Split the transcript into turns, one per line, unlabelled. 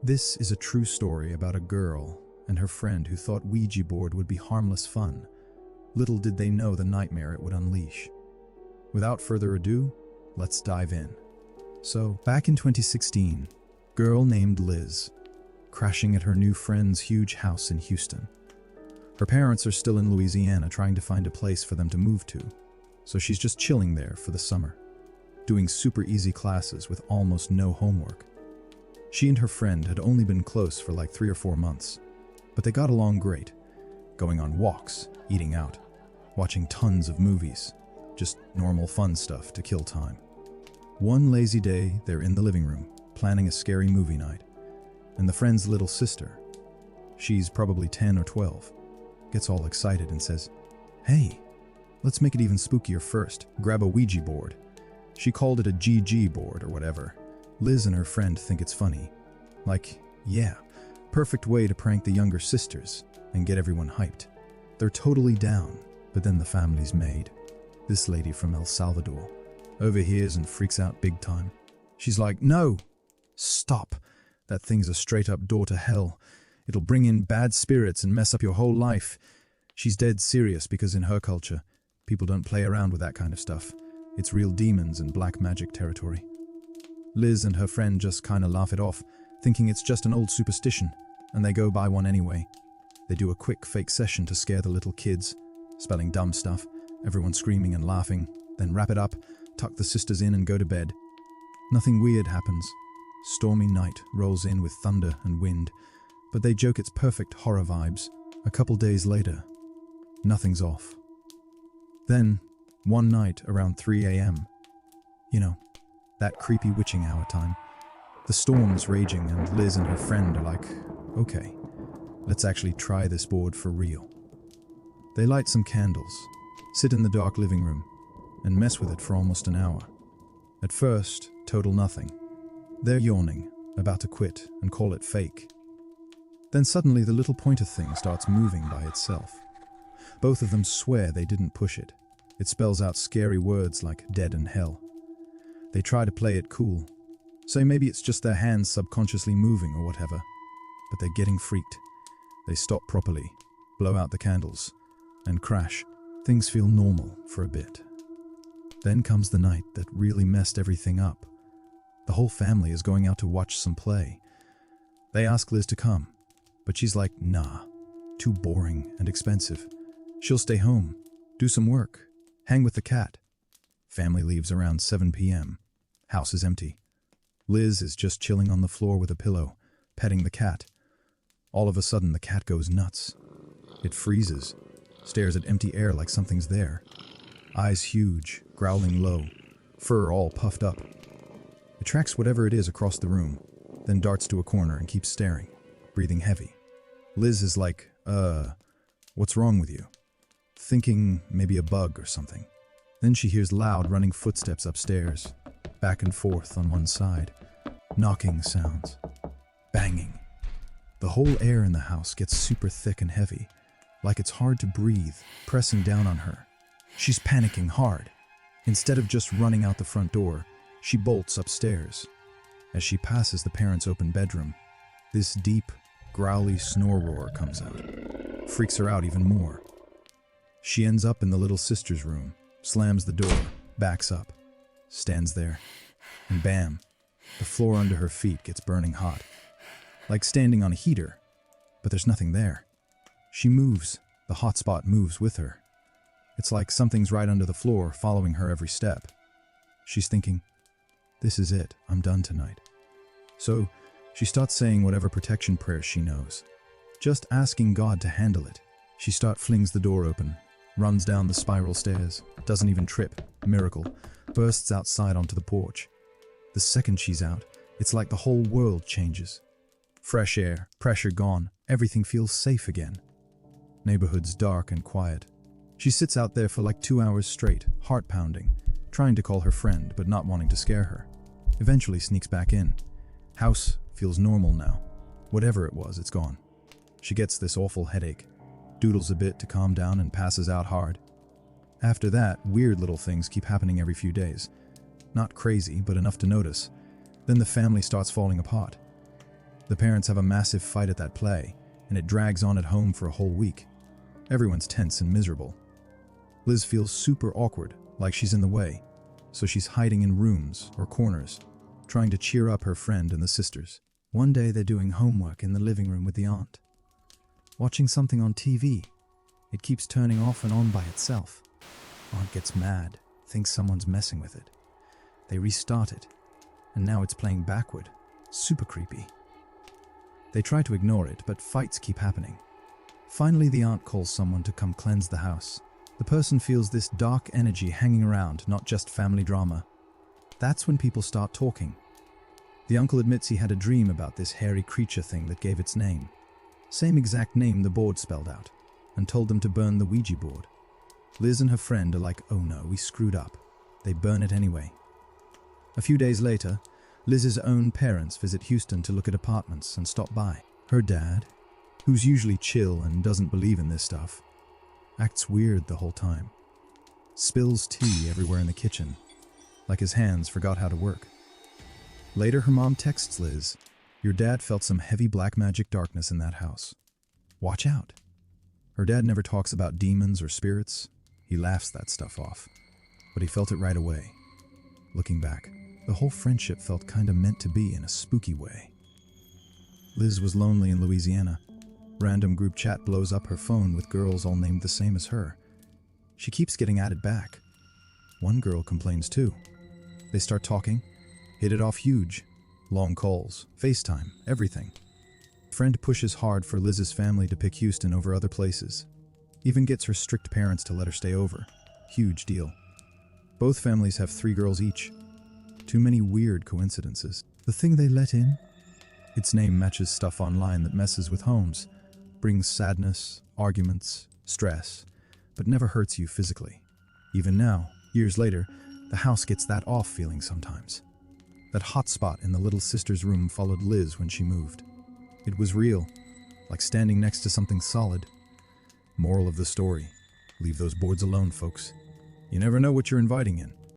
This is a true story about a girl and her friend who thought Ouija board would be harmless fun. Little did they know the nightmare it would unleash. Without further ado, let's dive in. So, back in 2016, girl named Liz, crashing at her new friend's huge house in Houston. Her parents are still in Louisiana trying to find a place for them to move to, so she's just chilling there for the summer, doing super easy classes with almost no homework. She and her friend had only been close for like 3 or 4 months, but they got along great, going on walks, eating out, watching tons of movies, just normal fun stuff to kill time. One lazy day, they're in the living room, planning a scary movie night, and the friend's little sister, she's probably 10 or 12, gets all excited and says, "Hey, let's make it even spookier first, grab a Ouija board." She called it a GG board or whatever. Liz and her friend think it's funny. Like, yeah, perfect way to prank the younger sisters and get everyone hyped. They're totally down, but then the family's made. This lady from El Salvador overhears and freaks out big time. She's like, "No, stop. That thing's a straight up door to hell. It'll bring in bad spirits and mess up your whole life." She's dead serious because in her culture, people don't play around with that kind of stuff. It's real demons and black magic territory. Liz and her friend just kinda laugh it off, thinking it's just an old superstition, and they go buy one anyway. They do a quick fake session to scare the little kids, spelling dumb stuff, everyone screaming and laughing, then wrap it up, tuck the sisters in and go to bed. Nothing weird happens. Stormy night rolls in with thunder and wind, but they joke it's perfect horror vibes. A couple days later, nothing's off. Then, one night around 3 a.m., that creepy witching hour time, the storm's raging and Liz and her friend are like, "Okay, let's actually try this board for real." They light some candles, sit in the dark living room, and mess with it for almost an hour. At first, total nothing. They're yawning, about to quit and call it fake. Then suddenly the little pointer thing starts moving by itself. Both of them swear they didn't push it. It spells out scary words like dead and hell. They try to play it cool, say maybe it's just their hands subconsciously moving or whatever, but they're getting freaked. They stop properly, blow out the candles, and crash. Things feel normal for a bit. Then comes the night that really messed everything up. The whole family is going out to watch some play. They ask Liz to come, but she's like, "Nah, too boring and expensive. She'll stay home, do some work, hang with the cat." Family leaves around 7 p.m. House is empty. Liz is just chilling on the floor with a pillow, petting the cat. All of a sudden, the cat goes nuts. It freezes, stares at empty air like something's there. Eyes huge, growling low, fur all puffed up. It tracks whatever it is across the room, then darts to a corner and keeps staring, breathing heavy. Liz is like, what's wrong with you?" Thinking maybe a bug or something. Then she hears loud running footsteps upstairs, back and forth on one side, knocking sounds, banging. The whole air in the house gets super thick and heavy, like it's hard to breathe, pressing down on her. She's panicking hard. Instead of just running out the front door, she bolts upstairs. As she passes the parents' open bedroom, this deep, growly snore roar comes out. Freaks her out even more. She ends up in the little sister's room, slams the door, backs up, stands there, and bam, the floor under her feet gets burning hot. Like standing on a heater, but there's nothing there. She moves, the hot spot moves with her. It's like something's right under the floor, following her every step. She's thinking, "This is it, I'm done tonight." So she starts saying whatever protection prayers she knows, just asking God to handle it. She flings the door open, runs down the spiral stairs, doesn't even trip, miracle, bursts outside onto the porch. The second she's out, it's like the whole world changes. Fresh air, pressure gone, everything feels safe again. Neighborhood's dark and quiet. She sits out there for like 2 hours straight, heart pounding, trying to call her friend but not wanting to scare her. Eventually sneaks back in. House feels normal now. Whatever it was, it's gone. She gets this awful headache, doodles a bit to calm down and passes out hard. After that, weird little things keep happening every few days. Not crazy, but enough to notice. Then the family starts falling apart. The parents have a massive fight at that play, and it drags on at home for a whole week. Everyone's tense and miserable. Liz feels super awkward, like she's in the way, so she's hiding in rooms or corners, trying to cheer up her friend and the sisters. One day they're doing homework in the living room with the aunt, watching something on TV. It keeps turning off and on by itself. Aunt gets mad, thinks someone's messing with it. They restart it, and now it's playing backward. Super creepy. They try to ignore it, but fights keep happening. Finally, the aunt calls someone to come cleanse the house. The person feels this dark energy hanging around, not just family drama. That's when people start talking. The uncle admits he had a dream about this hairy creature thing that gave its name. Same exact name the board spelled out, and told them to burn the Ouija board. Liz and her friend are like, oh no, we screwed up. They burn it anyway. A few days later, Liz's own parents visit Houston to look at apartments and stop by. Her dad, who's usually chill and doesn't believe in this stuff, acts weird the whole time. Spills tea everywhere in the kitchen, like his hands forgot how to work. Later, her mom texts Liz, your dad felt some heavy black magic darkness in that house. Watch out. Her dad never talks about demons or spirits. He laughs that stuff off, but he felt it right away. Looking back, the whole friendship felt kinda meant to be in a spooky way. Liz was lonely in Louisiana. Random group chat blows up her phone with girls all named the same as her. She keeps getting added back. One girl complains too. They start talking, hit it off huge. Long calls, FaceTime, everything. Friend pushes hard for Liz's family to pick Houston over other places. Even gets her strict parents to let her stay over. Huge deal. Both families have 3 girls each. Too many weird coincidences. The thing they let in? Its name matches stuff online that messes with homes, brings sadness, arguments, stress, but never hurts you physically. Even now, years later, the house gets that off feeling sometimes. That hot spot in the little sister's room followed Liz when she moved. It was real, like standing next to something solid. Moral of the story, leave those boards alone, folks. You never know what you're inviting in.